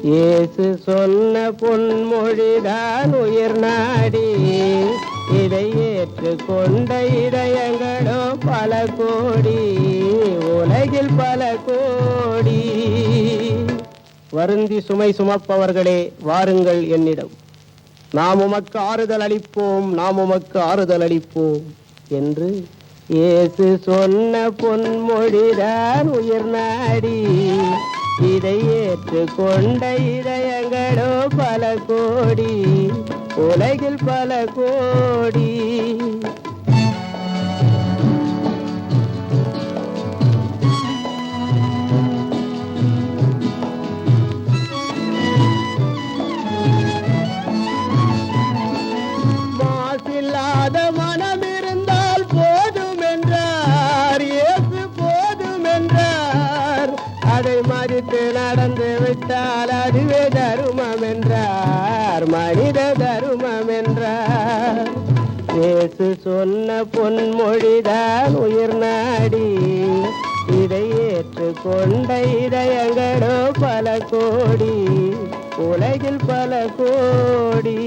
இயேசு சொன்ன பொன்மொழிதான் உயிர் நாடி, இதை ஏற்றுக்கொண்ட இதயங்களோ பல கோடி, உலகில் பல கோடி. வருந்தி சுமை சுமப்பவர்களே வாருங்கள் என்னிடம், நாம் உமக்கு ஆறுதல் அளிப்போம், நாம் உமக்கு ஆறுதல் அளிப்போம் என்று இயேசு சொன்ன பொன்மொழிதான் உயிர் நாடி, இதை ஏற்றுக்கொண்ட இதயங்களோ பல கோடி, உலகில் பல கோடி. மாசில்லாத மனம் இருந்தால் போதும் என்றார் இயேசு, போதும் என்றார். அதை மதித்து நடந்து விட்டால் அதுவே தருமம் என்றார், மனித தருமம் என்றார். இயேசு சொன்ன பொன்மொழிதான் உயிர் நாடி, இதை ஏற்றுக்கொண்ட இதயங்களோ பல கோடி, உலகில் பல கோடி.